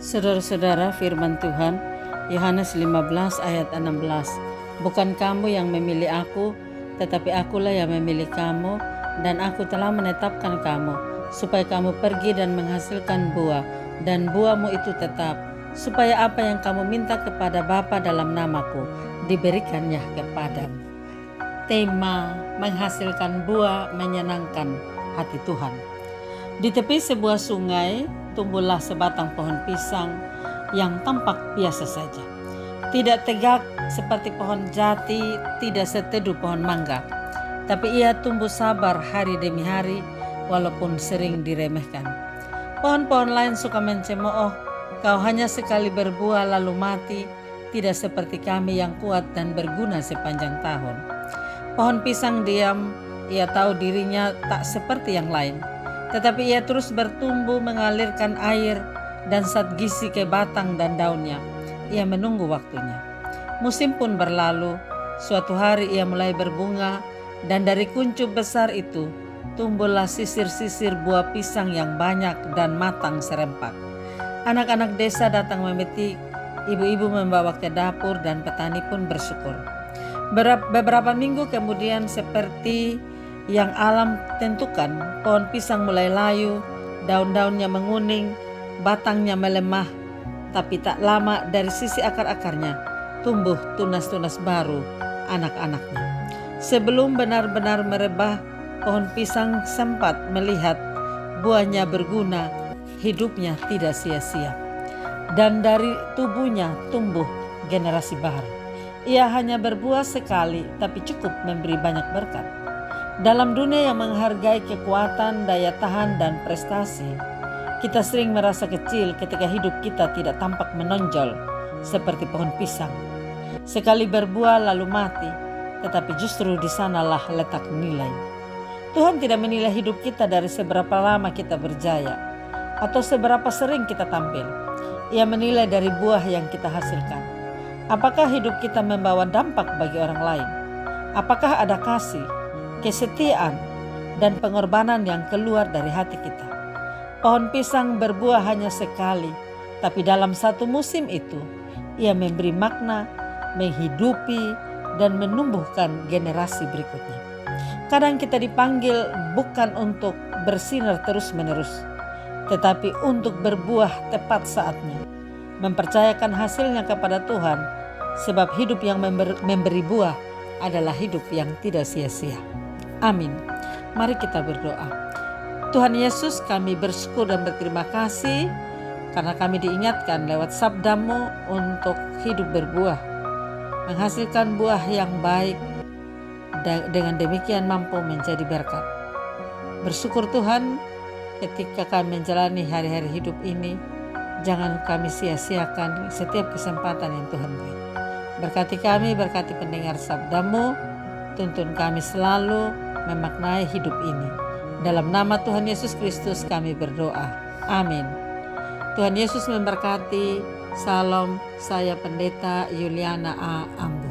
Saudara-saudara, firman Tuhan Yohanes 15 ayat 16. Bukan kamu yang memilih aku, tetapi akulah yang memilih kamu, dan aku telah menetapkan kamu, supaya kamu pergi dan menghasilkan buah, dan buahmu itu tetap, supaya apa yang kamu minta kepada Bapa dalam namaku, diberikannya kepadamu. Tema menghasilkan buah menyenangkan hati Tuhan. Di tepi sebuah sungai tumbuhlah sebatang pohon pisang yang tampak biasa saja. Tidak tegak seperti pohon jati, tidak seteduh pohon mangga. Tapi ia tumbuh sabar hari demi hari walaupun sering diremehkan. Pohon-pohon lain suka mencemooh, kau hanya sekali berbuah lalu mati, tidak seperti kami yang kuat dan berguna sepanjang tahun. Pohon pisang diam, ia tahu dirinya tak seperti yang lain. Tetapi ia terus bertumbuh mengalirkan air dan zat gizi ke batang dan daunnya. Ia menunggu waktunya. Musim pun berlalu, suatu hari ia mulai berbunga, dan dari kuncup besar itu tumbuhlah sisir-sisir buah pisang yang banyak dan matang serempak. Anak-anak desa datang memetik, ibu-ibu membawa ke dapur, dan petani pun bersyukur. Beberapa minggu kemudian, seperti yang alam tentukan, pohon pisang mulai layu, daun-daunnya menguning, batangnya melemah, tapi tak lama dari sisi akar-akarnya tumbuh tunas-tunas baru, anak-anaknya. Sebelum benar-benar merebah, pohon pisang sempat melihat buahnya berguna, hidupnya tidak sia-sia. Dan dari tubuhnya tumbuh generasi baru. Ia hanya berbuah sekali, tapi cukup memberi banyak berkat. Dalam dunia yang menghargai kekuatan, daya tahan, dan prestasi, kita sering merasa kecil ketika hidup kita tidak tampak menonjol seperti pohon pisang. Sekali berbuah lalu mati, tetapi justru di sanalah letak nilai. Tuhan tidak menilai hidup kita dari seberapa lama kita berjaya atau seberapa sering kita tampil. Ia menilai dari buah yang kita hasilkan. Apakah hidup kita membawa dampak bagi orang lain? Apakah ada kasih, kesetiaan, dan pengorbanan yang keluar dari hati kita? Pohon pisang berbuah hanya sekali, tapi dalam satu musim itu, ia memberi makna, menghidupi, dan menumbuhkan generasi berikutnya. Kadang kita dipanggil bukan untuk bersinar terus-menerus, tetapi untuk berbuah tepat saatnya, mempercayakan hasilnya kepada Tuhan, sebab hidup yang memberi buah adalah hidup yang tidak sia-sia. Amin. Mari kita berdoa. Tuhan Yesus, kami bersyukur dan berterima kasih karena kami diingatkan lewat sabda-Mu untuk hidup berbuah, menghasilkan buah yang baik, dan dengan demikian mampu menjadi berkat. Bersyukur Tuhan, ketika kami menjalani hari-hari hidup ini, jangan kami sia-siakan setiap kesempatan yang Tuhan beri. Berkati kami, berkati pendengar sabda-Mu, tuntun kami selalu memaknai hidup ini. Dalam nama Tuhan Yesus Kristus kami berdoa. Amin. Tuhan Yesus memberkati. Salam, saya Pendeta Yuliana A. Ambo.